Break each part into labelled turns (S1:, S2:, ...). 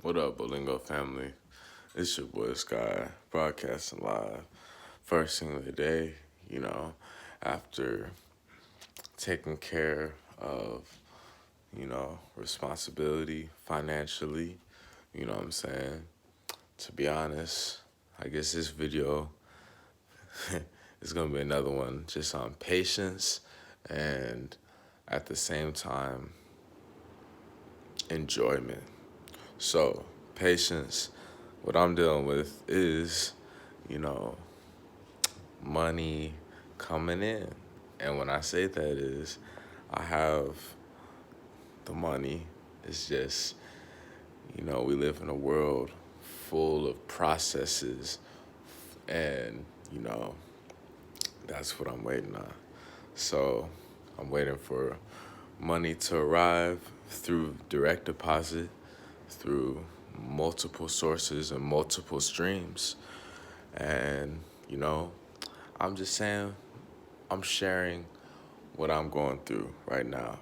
S1: What up, Bolingo family? It's your boy Sky, broadcasting live. First thing of the day, you know, after taking care of, responsibility financially, you know what I'm saying? To be honest, I guess this video is going to be another one just on patience and at the same time, enjoyment. So, patience, what I'm dealing with is, you know, money coming in. And when I say that is, I have the money. It's just, we live in a world full of processes and, that's what I'm waiting on. So I'm waiting for money to arrive through direct deposit, through multiple sources and multiple streams. And, I'm just saying, I'm sharing what I'm going through right now,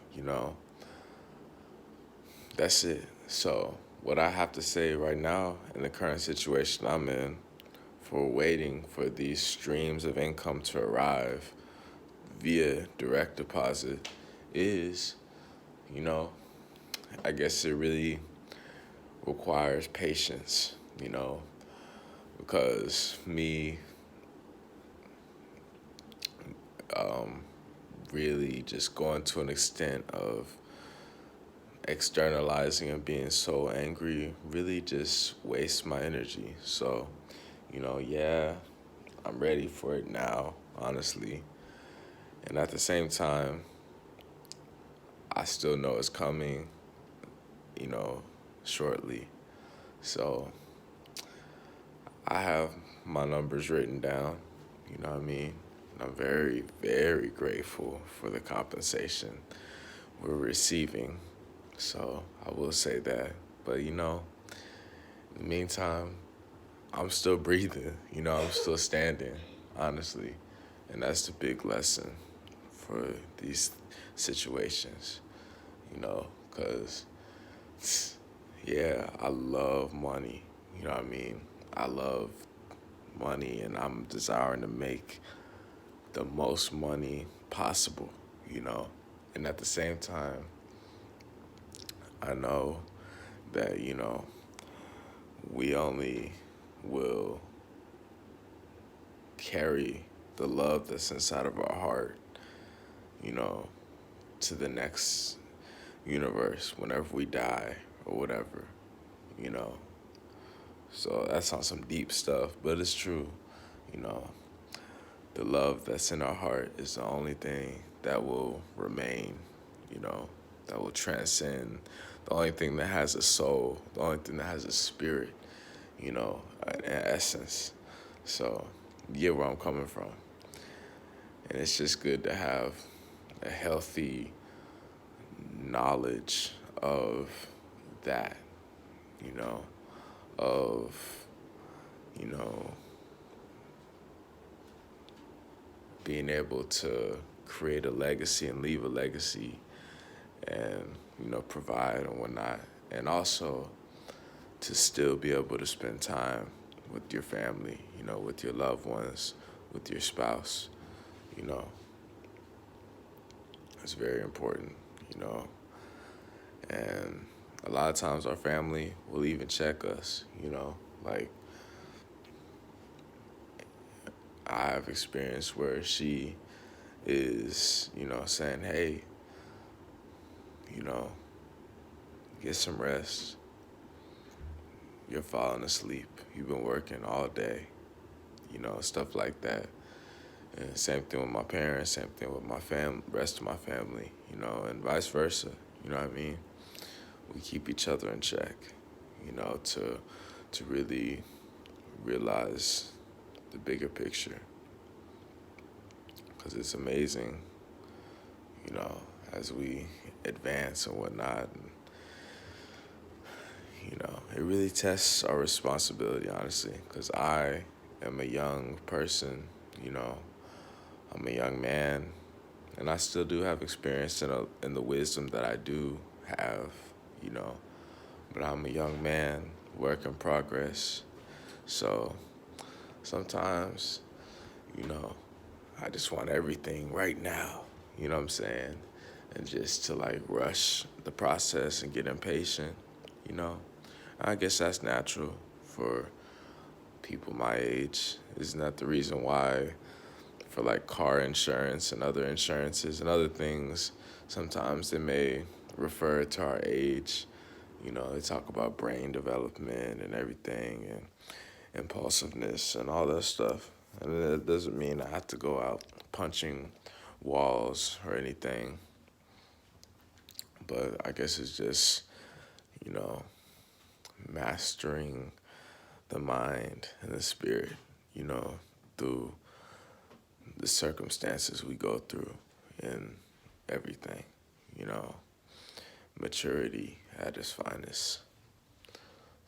S1: That's it. So, what I have to say right now in the current situation I'm in for waiting for these streams of income to arrive via direct deposit is, you know, I guess it really requires patience, because me really just going to an extent of externalizing and being so angry really just wastes my energy. So, yeah, I'm ready for it now, honestly. And at the same time, I still know it's coming, you know, shortly. So I have my numbers written down, you know what I mean? And I'm very, very grateful for the compensation we're receiving. So I will say that. But, in the meantime, I'm still breathing, I'm still standing, honestly. And that's the big lesson for these situations, because, yeah, I love money, you know what I mean? I love money and I'm desiring to make the most money possible, you know? And at the same time, I know that, we only will carry the love that's inside of our heart, you know, to the next universe whenever we die or whatever, you know. So that's on some deep stuff, but it's true, you know. The love that's in our heart is the only thing that will remain, that will transcend. The only thing that has a soul, the only thing that has a spirit, an essence. So, you get where I'm coming from. And it's just good to have a healthy knowledge of that, you know, of, you know, being able to create a legacy and leave a legacy and, provide and whatnot. And also to still be able to spend time with your family, with your loved ones, with your spouse, you know. It's very important, you know. And a lot of times our family will even check us, like I've experienced where she is, saying, hey, you know, get some rest. You're falling asleep. You've been working all day, stuff like that. And same thing with my parents, same thing with my rest of my family, and vice versa. You know what I mean? We keep each other in check, to really realize the bigger picture. Because it's amazing, as we advance and whatnot. And, it really tests our responsibility, honestly, because I am a young person, I'm a young man, and I still do have experience in the wisdom that I do have, you know. but I'm a young man, work in progress. So sometimes, you know, I just want everything right now, you know what I'm saying? And just to like rush the process and get impatient, you know? I guess that's natural for people my age. Isn't that the reason why for like car insurance and other insurances and other things, sometimes they may refer to our age. You know, they talk about brain development and everything and impulsiveness and all that stuff. And that doesn't mean I have to go out punching walls or anything. But I guess it's just, you know, mastering the mind and the spirit, you know, through the circumstances we go through and everything, you know, maturity at its finest.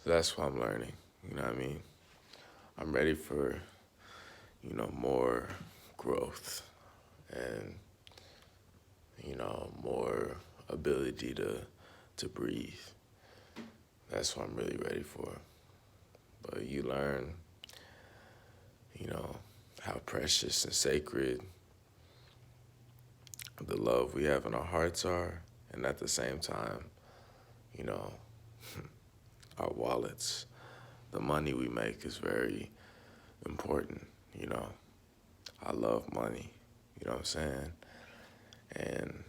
S1: So that's what I'm learning, you know what I mean? I'm ready for, you know, more growth and, you know, more ability to breathe. That's what I'm really ready for. But you learn, you know, how precious and sacred the love we have in our hearts are, and at the same time, you know, our wallets, the money we make is very important, you know. I love money, you know what I'm saying? And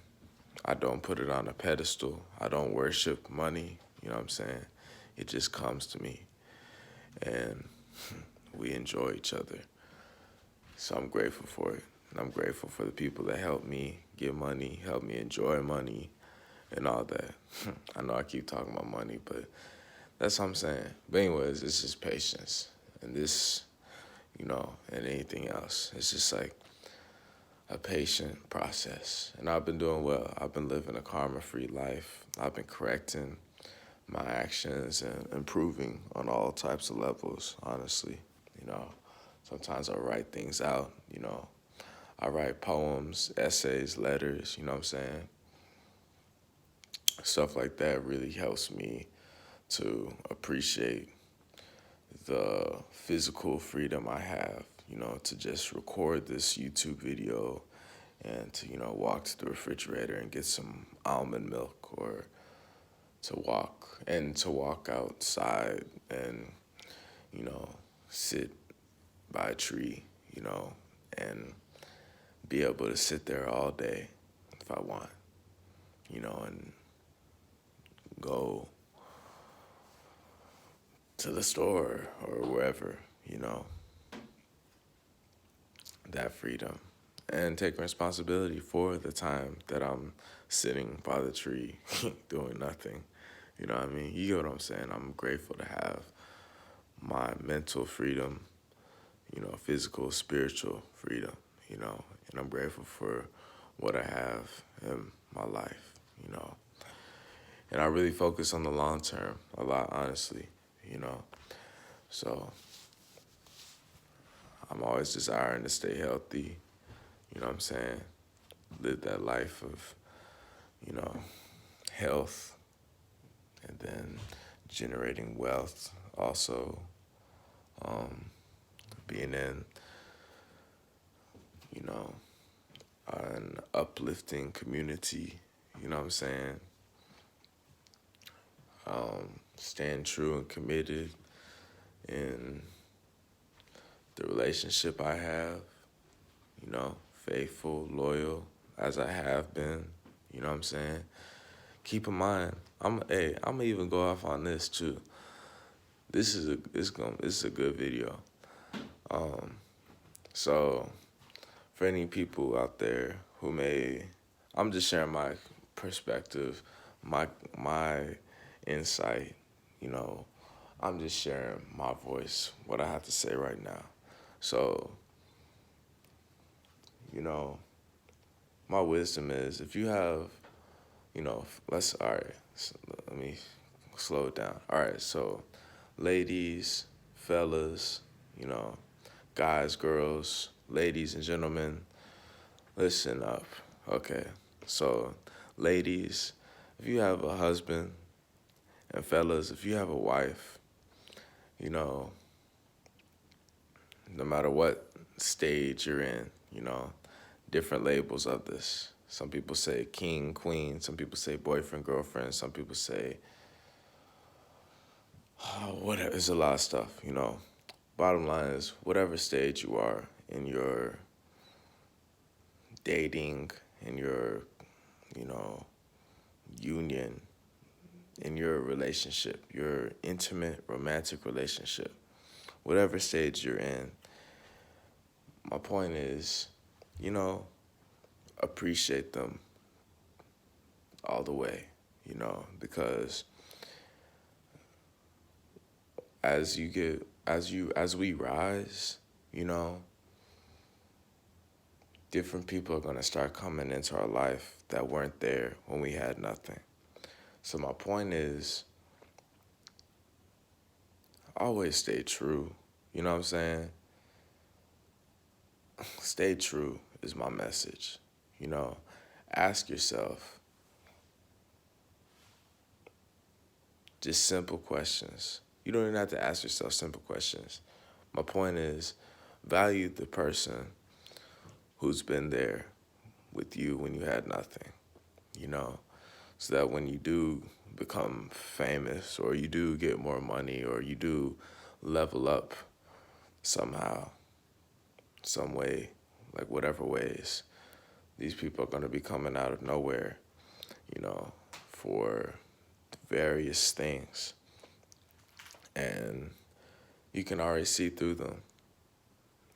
S1: I don't put it on a pedestal. I don't worship money, you know what I'm saying? It just comes to me and we enjoy each other. So I'm grateful for it. And I'm grateful for the people that help me get money, help me enjoy money, and all that. I know I keep talking about money, but that's what I'm saying. But anyways, it's just patience. And this, you know, and anything else. It's just like a patient process. And I've been doing well. I've been living a karma-free life. I've been correcting my actions and improving on all types of levels, honestly. You know, sometimes I write things out, you know. I write poems, essays, letters, you know what I'm saying? Stuff like that really helps me to appreciate the physical freedom I have, you know, to just record this YouTube video and to, you know, walk to the refrigerator and get some almond milk or to walk outside and, you know, sit by a tree, you know, and be able to sit there all day if I want, you know, and go to the store or wherever, you know, that freedom and take responsibility for the time that I'm sitting by the tree doing nothing. You know what I mean? You get what I'm saying? I'm grateful to have my mental freedom, you know, physical, spiritual freedom, you know, and I'm grateful for what I have in my life, you know. And I really focus on the long term a lot, honestly, you know. So I'm always desiring to stay healthy, you know what I'm saying? Live that life of, you know, health and then generating wealth also, being in, you know, an uplifting community, you know what I'm saying? Staying true and committed in the relationship I have, you know, faithful, loyal as I have been, you know what I'm saying? Keep in mind, I'm gonna even go off on this too. This is a good video. So for any people out there who I'm just sharing my perspective, my insight, you know, I'm just sharing my voice, what I have to say right now. So, you know, my wisdom is if you have, you know, all right, so let me slow it down. All right, so ladies, fellas, you know, guys, girls, ladies and gentlemen, listen up. Okay, so ladies, if you have a husband And fellas, if you have a wife, you know, no matter what stage you're in, different labels of this. Some people say king, queen. Some people say boyfriend, girlfriend. Some people say, whatever. There's a lot of stuff. Bottom line is, whatever stage you are in your dating, in your, you know, union, in your relationship, your intimate romantic relationship, whatever stage you're in, my point is, you know, appreciate them all the way, because as we rise, you know, different people are gonna start coming into our life that weren't there when we had nothing. So my point is, always stay true. You know what I'm saying? Stay true is my message. Ask yourself just simple questions. You don't even have to ask yourself simple questions. My point is, value the person who's been there with you when you had nothing, you know, so that when you do become famous or you do get more money or you do level up somehow, some way, like whatever ways, these people are going to be coming out of nowhere, for various things. And you can already see through them.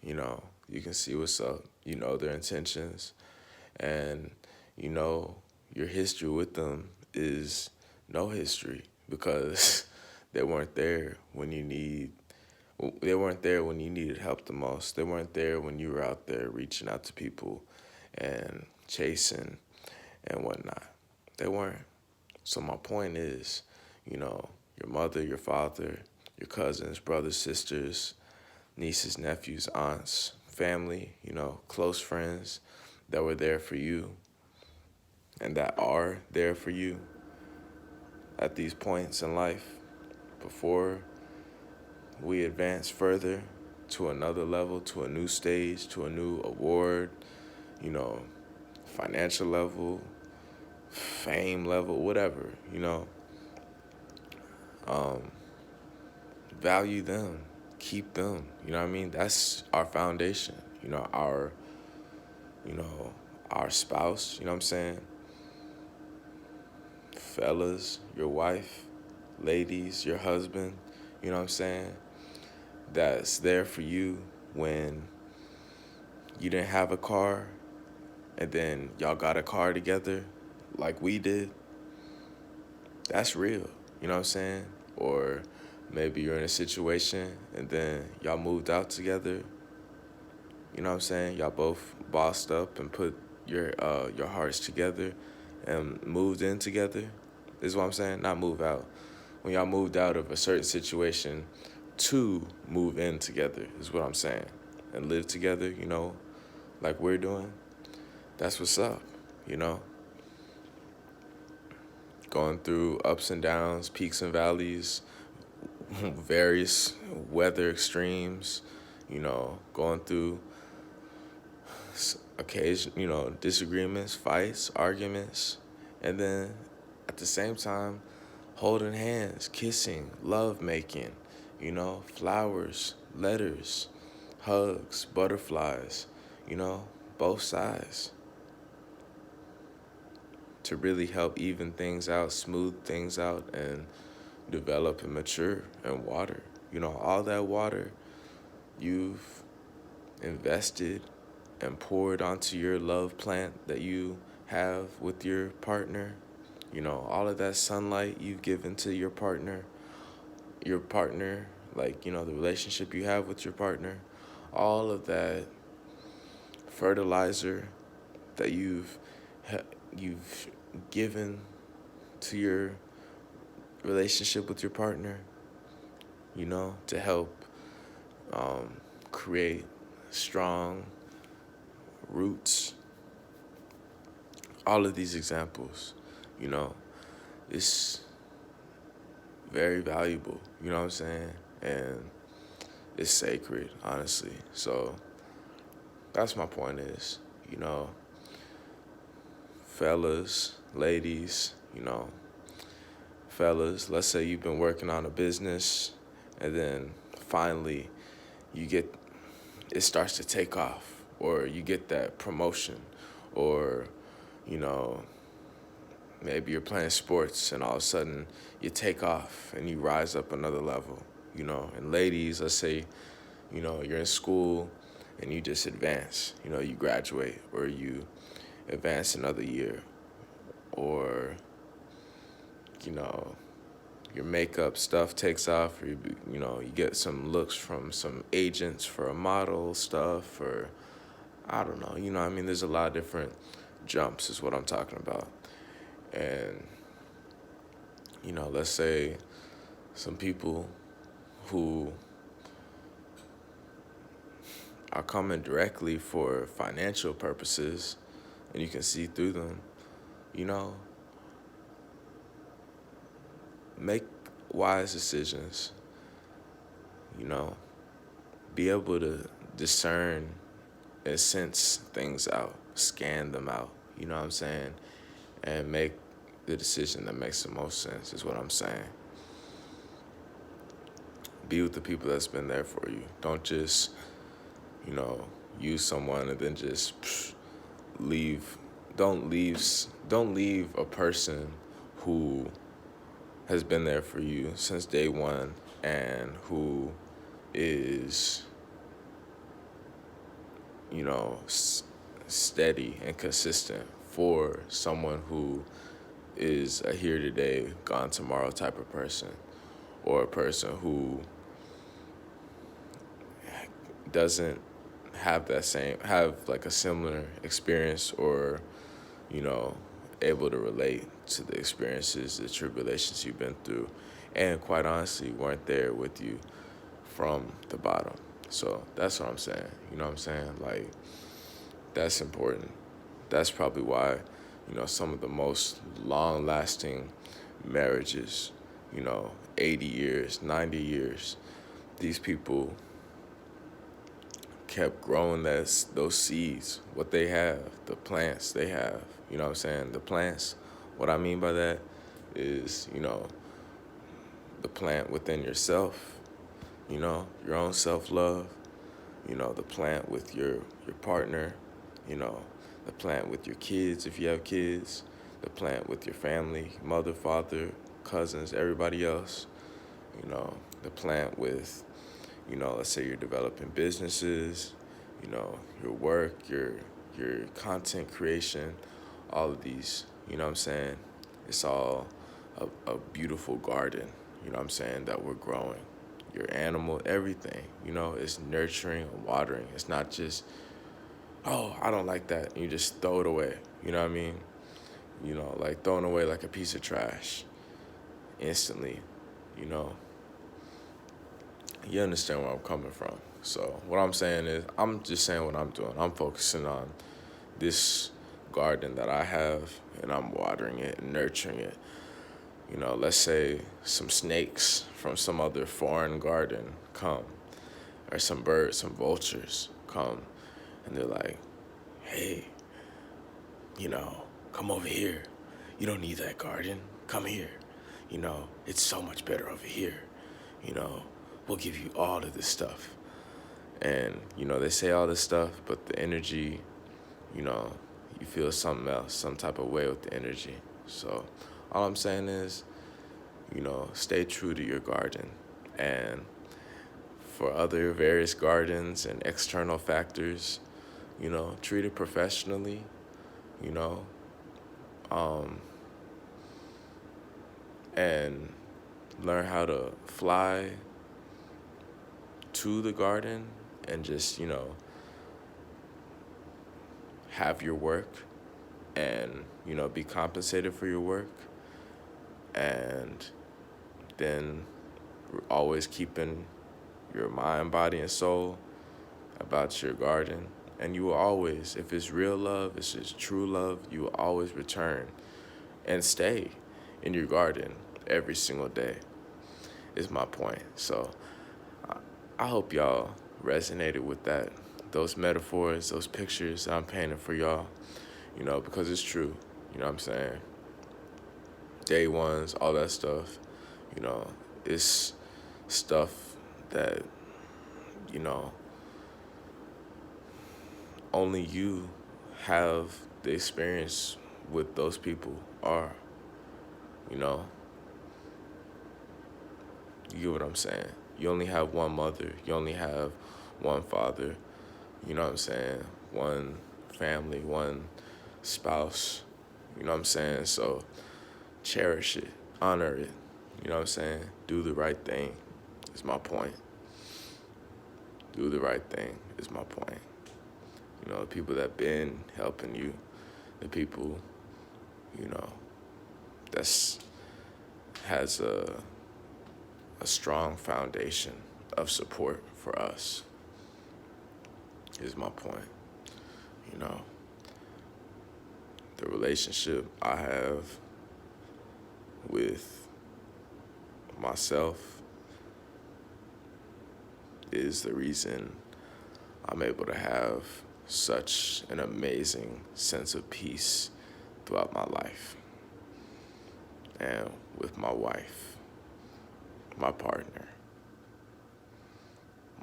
S1: You can see what's up, their intentions, and your history with them is no history because they weren't there when they weren't there when you needed help the most. They weren't there when you were out there reaching out to people and chasing and whatnot. They weren't. So my point is, your mother, your father, your cousins, brothers, sisters, nieces, nephews, aunts, family, close friends that were there for you and that are there for you at these points in life before we advance further to another level, to a new stage, to a new award, you know, financial level, fame level, whatever, value them, keep them, you know what I mean? That's our foundation, you know, our spouse, you know what I'm saying? Fellas, your wife, ladies, your husband, you know what I'm saying? That's there for you when you didn't have a car and then y'all got a car together like we did. That's real, you know what I'm saying? Or maybe you're in a situation and then y'all moved out together, you know what I'm saying? Y'all both bossed up and put your hearts together and moved in together. This is what I'm saying, not move out. When y'all moved out of a certain situation to move in together is what I'm saying. And live together, like we're doing. That's what's up, you know? Going through ups and downs, peaks and valleys, various weather extremes, going through occasion, disagreements, fights, arguments, and then at the same time, holding hands, kissing, love making, flowers, letters, hugs, butterflies, both sides to really help even things out, smooth things out, and develop and mature and water. All that water you've invested and poured onto your love plant that you have with your partner, all of that sunlight you've given to your partner, like, the relationship you have with your partner, all of that fertilizer that you've given to your relationship with your partner, to help create strong roots. All of these examples, it's very valuable, you know what I'm saying? And it's sacred, honestly. So that's my point is, you know, fellas, ladies, fellas, let's say you've been working on a business and then finally you get it starts to take off, or you get that promotion, or you know maybe you're playing sports and all of a sudden you take off and you rise up another level, and ladies, let's say you're in school and you just advance, you graduate or you advance another year, or you know your makeup stuff takes off, or you get some looks from some agents for a model stuff, or I don't know, I mean, there's a lot of different jumps is what I'm talking about. And let's say some people who are coming directly for financial purposes and you can see through them, you know make wise decisions, you know be able to discern and sense things out, scan them out, you know what I'm saying, and make the decision that makes the most sense is what I'm saying. Be with the people that's been there for you. Don't just, you know, use someone and then just leave. Don't leave a person who has been there for you since day one and who is, steady and consistent for someone who is a here today, gone tomorrow type of person, or a person who doesn't have like a similar experience, or you know able to relate to the experiences, the tribulations you've been through, and quite honestly weren't there with you from the bottom. So that's what I'm saying. You know what I'm saying? Like, that's important. That's probably why some of the most long lasting marriages, 80 years, 90 years, these people kept growing those seeds, what they have, the plants they have, you know what I'm saying? The plants, what I mean by that is, the plant within yourself, your own self-love, the plant with your partner, the plant with your kids if you have kids, the plant with your family, mother, father, cousins, everybody else, the plant with, let's say you're developing businesses, your work, your content creation, all of these, you know what I'm saying? It's all a beautiful garden, you know what I'm saying, that we're growing. Your animal, everything, is nurturing and watering. It's not just, oh, I don't like that, and you just throw it away, you know what I mean? Like throwing away like a piece of trash instantly, you know? You understand where I'm coming from. So what I'm saying is, I'm just saying what I'm doing. I'm focusing on this garden that I have, and I'm watering it and nurturing it. Let's say some snakes from some other foreign garden come, or some birds, some vultures come, and they're like, hey, come over here. You don't need that garden. Come here. It's so much better over here. We'll give you all of this stuff. And, they say all this stuff, but the energy, you feel something else, some type of way with the energy. So all I'm saying is, stay true to your garden. And for other various gardens and external factors, treat it professionally, you know, and learn how to fly to the garden and just, have your work and, be compensated for your work. And then always keeping your mind, body, and soul about your garden. And you will always, if it's real love, if it's true love, you will always return and stay in your garden every single day. is my point. So I hope y'all resonated with that, those metaphors, those pictures I'm painting for y'all, because it's true. You know what I'm saying? Day ones, all that stuff, you know, it's stuff that, you know, only you have the experience with those people are, you know, you get what I'm saying? You only have one mother, you only have one father, you know what I'm saying? One family, one spouse, you know what I'm saying? So cherish it, honor it, you know what I'm saying? Do the right thing is my point. Do the right thing is my point. You know, the people that been helping you, the people, you know, that's has a strong foundation of support for us is my point. You know, the relationship I have with myself is the reason I'm able to have such an amazing sense of peace throughout my life. And with my wife, my partner,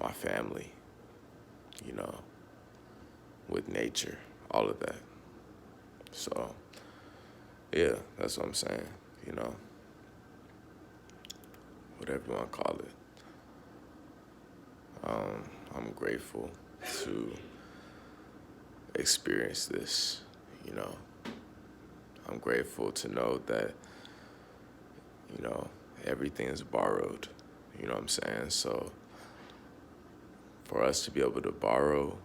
S1: my family, you know, with nature, all of that. So, yeah, that's what I'm saying, you know, whatever you want to call it. I'm grateful to experience this, you know. I'm grateful to know that, you know, everything is borrowed, you know what I'm saying? So for us to be able to borrow,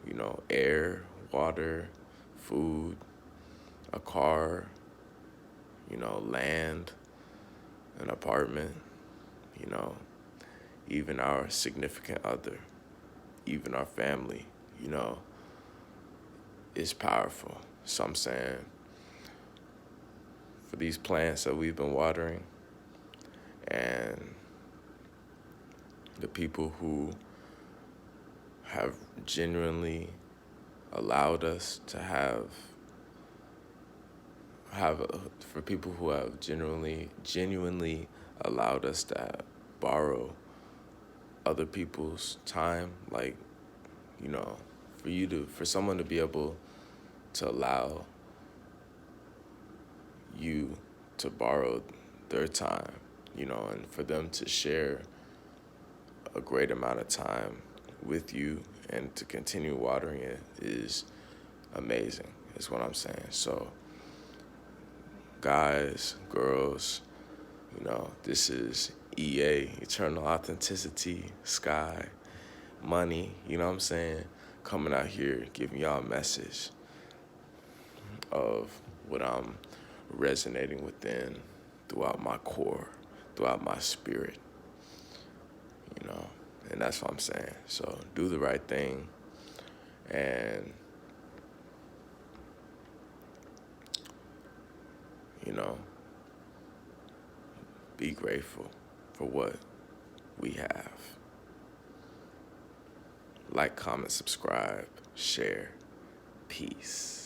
S1: you know, air, water, food, a car, you know, land, an apartment, you know, even our significant other, even our family, you know, is powerful. So I'm saying for these plants that we've been watering and the people who have genuinely allowed us to for people who have genuinely allowed us to borrow other people's time, like, you know, for someone to be able to allow you to borrow their time, you know, and for them to share a great amount of time with you and to continue watering it is amazing, is what I'm saying. So, guys, girls, you know, this is EA, Eternal Authenticity, Sky, Money, you know what I'm saying? Coming out here giving y'all a message of what I'm resonating within throughout my core, throughout my spirit, you know, and that's what I'm saying. So do the right thing and, you know, be grateful for what we have. Like, comment, subscribe, share. Peace.